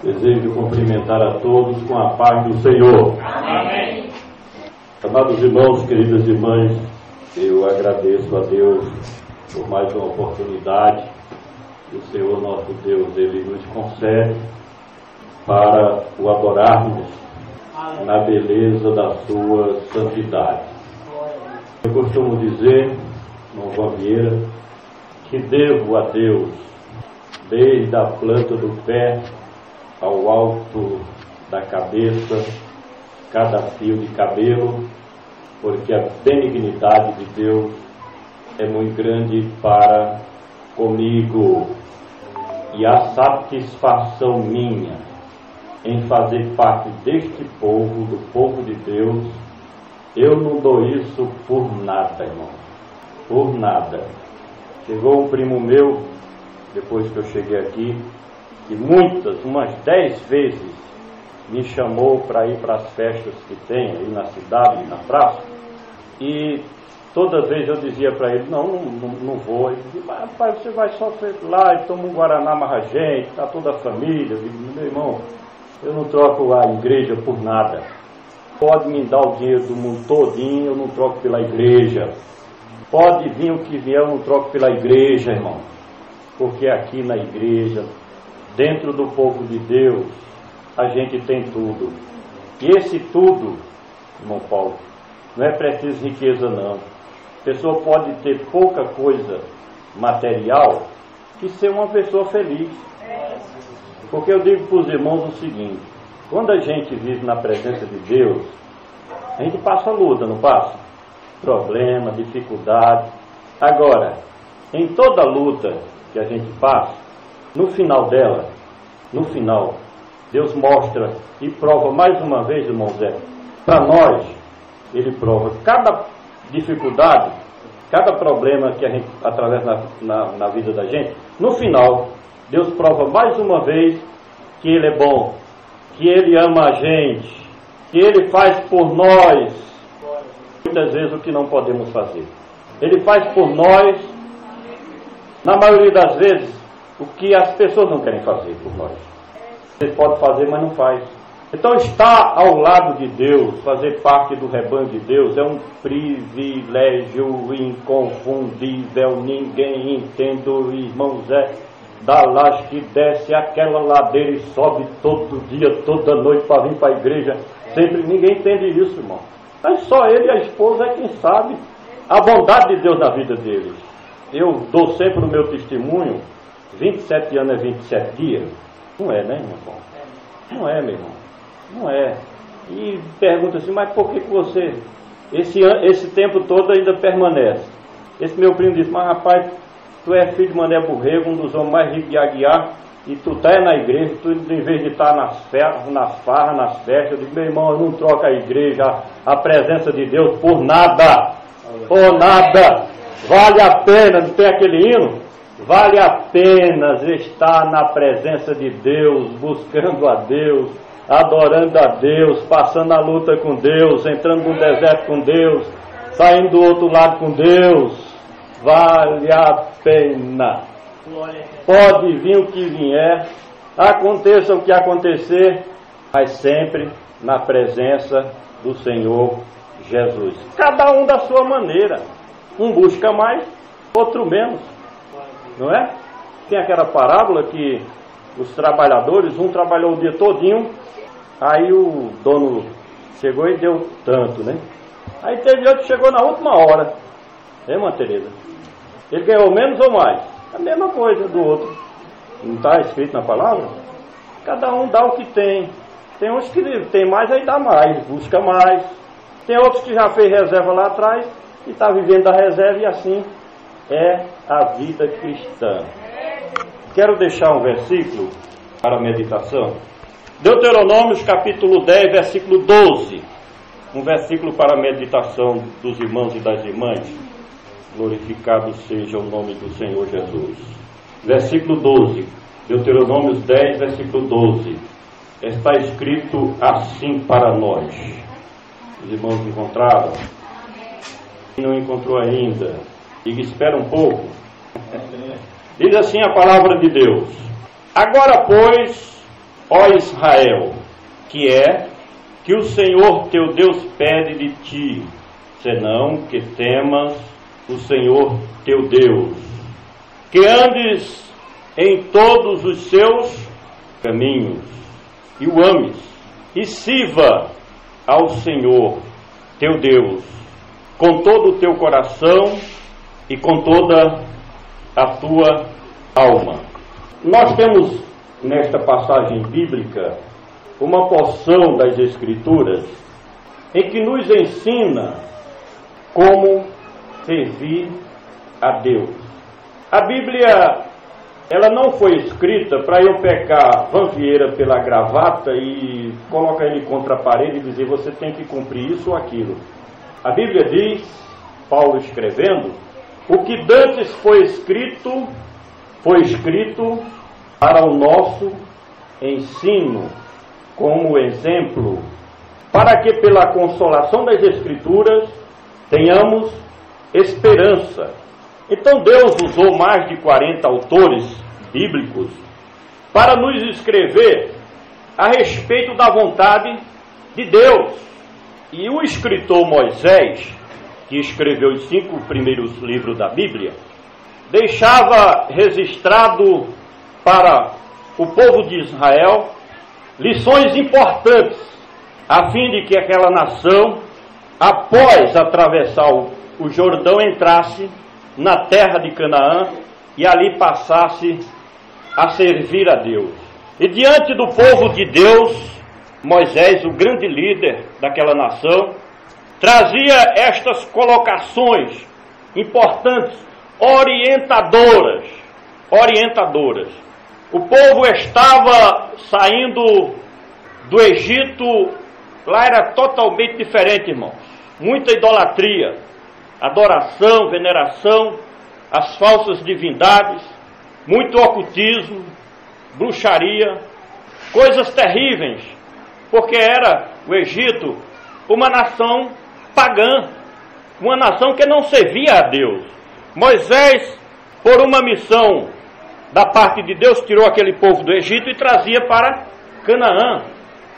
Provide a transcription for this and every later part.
Desejo cumprimentar a todos com a paz do Senhor. Amém. Amados irmãos, queridas irmãs, eu agradeço a Deus por mais uma oportunidade que o Senhor nosso Deus, Ele nos concede para o adorarmos na beleza da sua santidade. Eu costumo dizer, irmão João Vieira, que devo a Deus, desde a planta do pé ao alto da cabeça, cada fio de cabelo, porque a benignidade de Deus é muito grande para comigo, e a satisfação minha em fazer parte deste povo, do povo de Deus, eu não dou isso por nada, irmão, por nada. Chegou um primo meu, depois que eu cheguei aqui, que umas 10 vezes me chamou para ir para as festas que tem aí na cidade, na praça, e toda vez eu dizia para ele, não vou. Ele dizia, mas rapaz, você vai só lá e toma um Guaraná marragente, está toda a família. Eu digo, meu irmão, eu não troco a igreja por nada. Pode me dar o dinheiro do mundo todinho, eu não troco pela igreja. Pode vir o que vier, eu não troco pela igreja, irmão. Porque aqui na igreja, dentro do povo de Deus, a gente tem tudo. E esse tudo, irmão Paulo, não é preciso riqueza não. A pessoa pode ter pouca coisa material e ser uma pessoa feliz. Porque eu digo para os irmãos o seguinte, quando a gente vive na presença de Deus, a gente passa luta, não passa? Problema, dificuldade. Agora, em toda luta que a gente passa, no final dela, Deus mostra e prova mais uma vez, irmão Zé, para nós, Ele prova cada dificuldade, cada problema que a gente atravessa na vida da gente, no final, Deus prova mais uma vez que Ele é bom, que Ele ama a gente, que Ele faz por nós, muitas vezes o que não podemos fazer. Ele faz por nós, na maioria das vezes, o que as pessoas não querem fazer por nós. Ele pode fazer, mas não faz. Então estar ao lado de Deus, fazer parte do rebanho de Deus, é um privilégio inconfundível. Ninguém entende, irmão Zé, da laje que desce aquela ladeira e sobe todo dia, toda noite para vir para a igreja. Sempre ninguém entende isso, irmão. Mas só ele e a esposa é quem sabe a bondade de Deus na vida deles. Eu dou sempre o meu testemunho. 27 anos é 27 dias? Não é, né, irmão? Não é, meu irmão. Não é. E pergunta assim, mas por que você, esse tempo todo ainda permanece? Esse meu primo disse, mas rapaz, tu é filho de Mané Borrego, um dos homens mais ricos de Aguiar, e tu tá na igreja, tu em vez de estar nas farras, nas festas, eu digo, meu irmão, eu não troco a igreja, a presença de Deus por nada. Por nada. Vale a pena, não tem aquele hino? Vale a pena estar na presença de Deus, buscando a Deus, adorando a Deus, passando a luta com Deus, entrando no deserto com Deus, saindo do outro lado com Deus. Vale a pena. Pode vir o que vier, aconteça o que acontecer, mas sempre na presença do Senhor Jesus. Cada um da sua maneira. Um busca mais, outro menos. Não é? Tem aquela parábola que os trabalhadores, um trabalhou o dia todinho, aí o dono chegou e deu tanto, né? Aí teve outro que chegou na última hora. É, irmã Tereza? Ele ganhou menos ou mais? A mesma coisa do outro. Não está escrito na palavra? Cada um dá o que tem. Tem uns que tem mais, aí dá mais, busca mais. Tem outros que já fez reserva lá atrás e está vivendo da reserva, e assim é a vida cristã. Quero deixar um versículo para a meditação. Deuteronômio capítulo 10, versículo 12. Um versículo para a meditação dos irmãos e das irmãs. Glorificado seja o nome do Senhor Jesus. Versículo 12. Deuteronômio 10, versículo 12. Está escrito assim para nós. Os irmãos encontraram? Quem não encontrou ainda, diga, espera um pouco. Diz assim a palavra de Deus: agora, pois, ó Israel, que o Senhor teu Deus pede de ti, senão que temas o Senhor teu Deus, que andes em todos os seus caminhos, e o ames, e sirva ao Senhor teu Deus, com todo o teu coração e com toda a tua alma. Nós temos nesta passagem bíblica uma porção das Escrituras em que nos ensina como servir a Deus. A Bíblia, ela não foi escrita para eu pegar Van Vieira pela gravata e colocar ele contra a parede e dizer você tem que cumprir isso ou aquilo. A Bíblia diz, Paulo escrevendo, o que dantes foi escrito para o nosso ensino, como exemplo, para que pela consolação das Escrituras tenhamos esperança. Então Deus usou mais de 40 autores bíblicos para nos escrever a respeito da vontade de Deus. E o escritor Moisés, que escreveu os 5 primeiros livros da Bíblia, deixava registrado para o povo de Israel lições importantes, a fim de que aquela nação, após atravessar o Jordão, entrasse na terra de Canaã e ali passasse a servir a Deus. E diante do povo de Deus, Moisés, o grande líder daquela nação, trazia estas colocações importantes, orientadoras. O povo estava saindo do Egito, lá era totalmente diferente, irmãos. Muita idolatria, adoração, veneração às falsas divindades, muito ocultismo, bruxaria, coisas terríveis, porque era o Egito uma nação pagã, uma nação que não servia a Deus. Moisés, por uma missão da parte de Deus, tirou aquele povo do Egito e trazia para Canaã.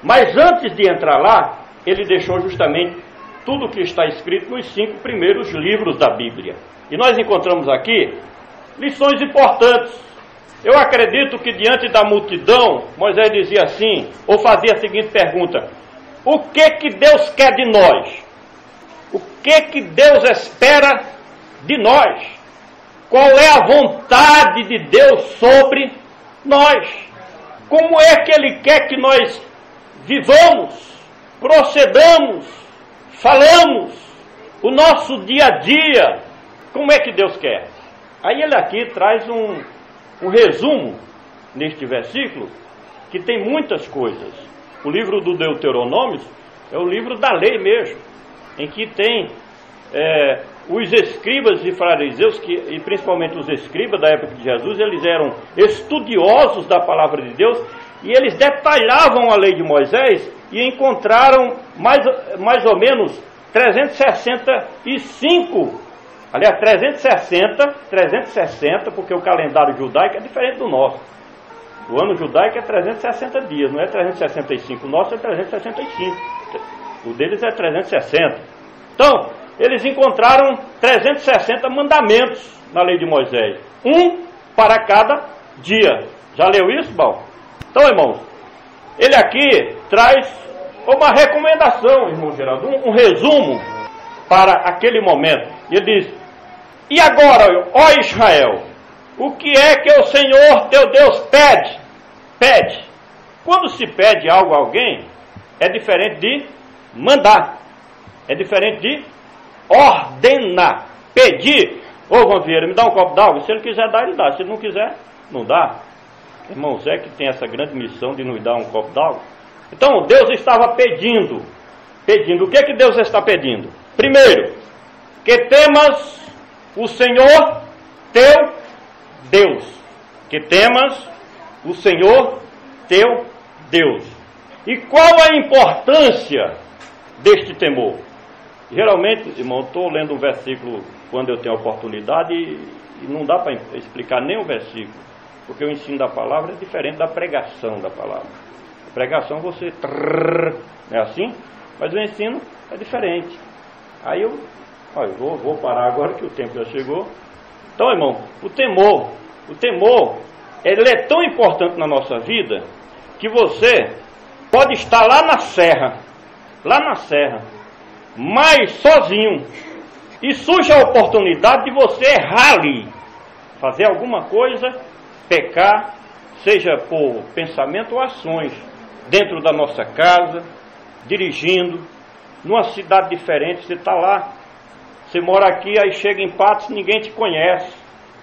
Mas antes de entrar lá, ele deixou justamente tudo o que está escrito nos 5 primeiros livros da Bíblia. E nós encontramos aqui lições importantes. Eu acredito que diante da multidão, Moisés dizia assim, ou fazia a seguinte pergunta: o que Deus quer de nós? O que Deus espera de nós? Qual é a vontade de Deus sobre nós? Como é que Ele quer que nós vivamos, procedamos, falamos, o nosso dia a dia? Como é que Deus quer? Aí ele aqui traz um resumo, neste versículo, que tem muitas coisas. O livro do Deuteronômio é o livro da lei mesmo, em que tem os escribas e fariseus, e principalmente os escribas da época de Jesus, eles eram estudiosos da palavra de Deus, e eles detalhavam a lei de Moisés, e encontraram mais ou menos 360, porque o calendário judaico é diferente do nosso. O ano judaico é 360 dias, não é 365. O nosso é 365. O deles é 360. Então, eles encontraram 360 mandamentos na lei de Moisés. Um para cada dia. Já leu isso, Bal? Então, irmãos, ele aqui traz uma recomendação, irmão Geraldo, um resumo para aquele momento. E ele diz: e agora, ó Israel, o que é que o Senhor teu Deus pede? Pede. Quando se pede algo a alguém, é diferente de mandar, é diferente de ordenar. Pedir: ô Van Vieira, me dá um copo d'água. Se ele quiser dar, ele dá. Se ele não quiser, não dá. Irmão Zé, que tem essa grande missão de nos dar um copo d'água. Então Deus estava pedindo. O que Deus está pedindo? Primeiro, que temas o Senhor teu Deus. Que temas o Senhor teu Deus. E qual a importância deste temor? Geralmente, irmão, estou lendo um versículo quando eu tenho a oportunidade e não dá para explicar nem o versículo, porque o ensino da palavra é diferente da pregação da palavra. Pregação você... é assim? Mas o ensino é diferente. Aí eu vou parar agora que o tempo já chegou. Então, irmão, o temor, ele é tão importante na nossa vida que você pode estar lá na serra, mas sozinho, e surge a oportunidade de você errar ali, fazer alguma coisa, pecar, seja por pensamento ou ações, dentro da nossa casa, dirigindo, numa cidade diferente, você está lá, você mora aqui, aí chega em Patos, ninguém te conhece,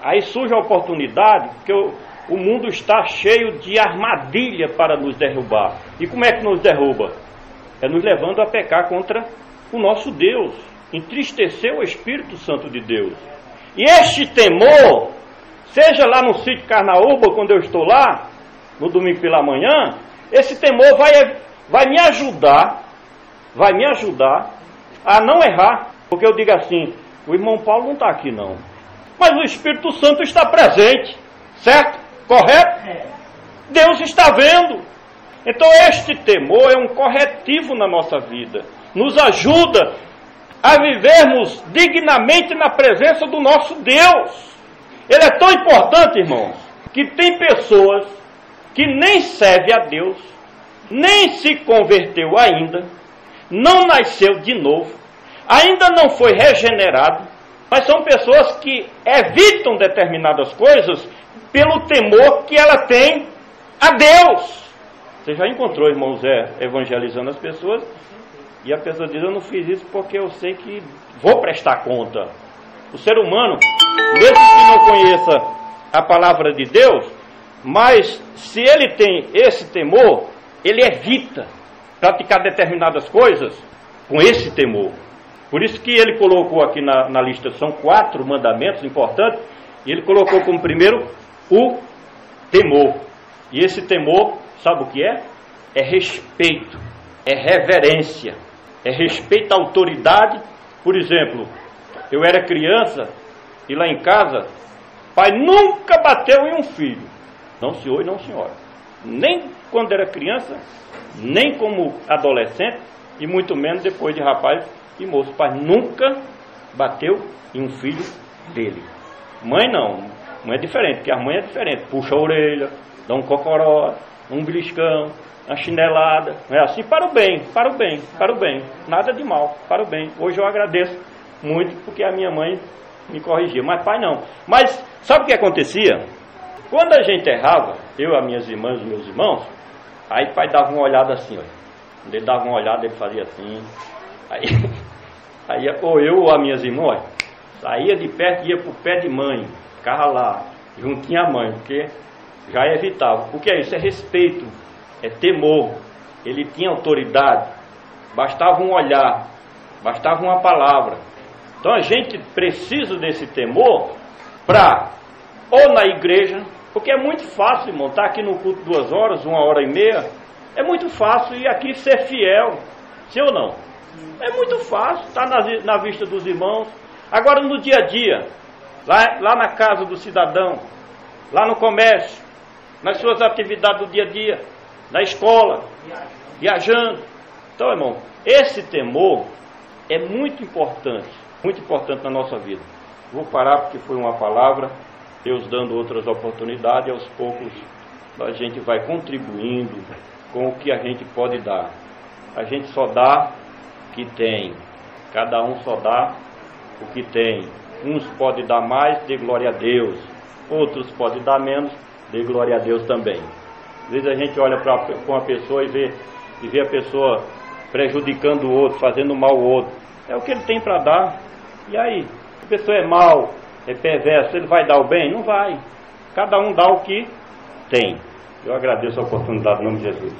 aí surge a oportunidade, porque o mundo está cheio de armadilha para nos derrubar. E como é que nos derruba? É nos levando a pecar contra o nosso Deus, entristecer o Espírito Santo de Deus. E este temor, seja lá no sítio Carnaúba, quando eu estou lá, no domingo pela manhã, esse temor vai me ajudar a não errar, porque eu digo assim, o irmão Paulo não está aqui não, mas o Espírito Santo está presente, certo? Correto? Deus está vendo. Então este temor é um corretivo na nossa vida, nos ajuda a vivermos dignamente na presença do nosso Deus. Ele é tão importante, irmãos, que tem pessoas que nem servem a Deus, nem se converteu ainda, não nasceu de novo, ainda não foi regenerado, mas são pessoas que evitam determinadas coisas pelo temor que ela tem a Deus. Você já encontrou, irmão Zé, evangelizando as pessoas, e a pessoa diz, eu não fiz isso porque eu sei que vou prestar conta. O ser humano, mesmo que não conheça a palavra de Deus, mas se ele tem esse temor, ele evita praticar determinadas coisas com esse temor. Por isso que ele colocou aqui na lista, são 4 mandamentos importantes, e ele colocou como primeiro o temor. E esse temor, sabe o que é? É respeito, é reverência, é respeito à autoridade. Por exemplo, eu era criança e lá em casa, pai nunca bateu em um filho. Não senhor e não senhora. Nem quando era criança, nem como adolescente, e muito menos depois de rapaz e moço. Pai nunca bateu em um filho dele. Mãe não. Mãe é diferente, porque a mãe é diferente. Puxa a orelha, dá um cocoró, um beliscão, uma chinelada. Não é assim? Para o bem. Nada de mal, para o bem. Hoje eu agradeço muito porque a minha mãe me corrigia. Mas pai não. Mas sabe o que acontecia? Quando a gente errava, eu, as minhas irmãs e meus irmãos, aí pai dava uma olhada assim, ó. Quando ele dava uma olhada, ele fazia assim. Aí ou eu ou as minhas irmãs, saía de perto e ia para o pé de mãe. Ficava lá, juntinho à mãe, porque já evitava. Porque isso é respeito, é temor. Ele tinha autoridade. Bastava um olhar, bastava uma palavra. Então a gente precisa desse temor para, ou na igreja, porque é muito fácil, irmão, estar aqui no culto 2 horas, 1h30, é muito fácil ir aqui ser fiel, sim ou não? É muito fácil, estar na vista dos irmãos. Agora no dia a dia, lá na casa do cidadão, lá no comércio, nas suas atividades do dia a dia, na escola, viajando. Então, irmão, esse temor é muito importante na nossa vida. Vou parar porque foi uma palavra, Deus dando outras oportunidades, aos poucos a gente vai contribuindo com o que a gente pode dar. A gente só dá o que tem, cada um só dá o que tem. Uns podem dar mais, dê glória a Deus, outros podem dar menos, dê glória a Deus também. Às vezes a gente olha para uma pessoa e vê a pessoa prejudicando o outro, fazendo mal ao outro. É o que ele tem para dar. E aí? A pessoa é mau, é perverso, ele vai dar o bem? Não vai. Cada um dá o que tem. Eu agradeço a oportunidade em nome de Jesus.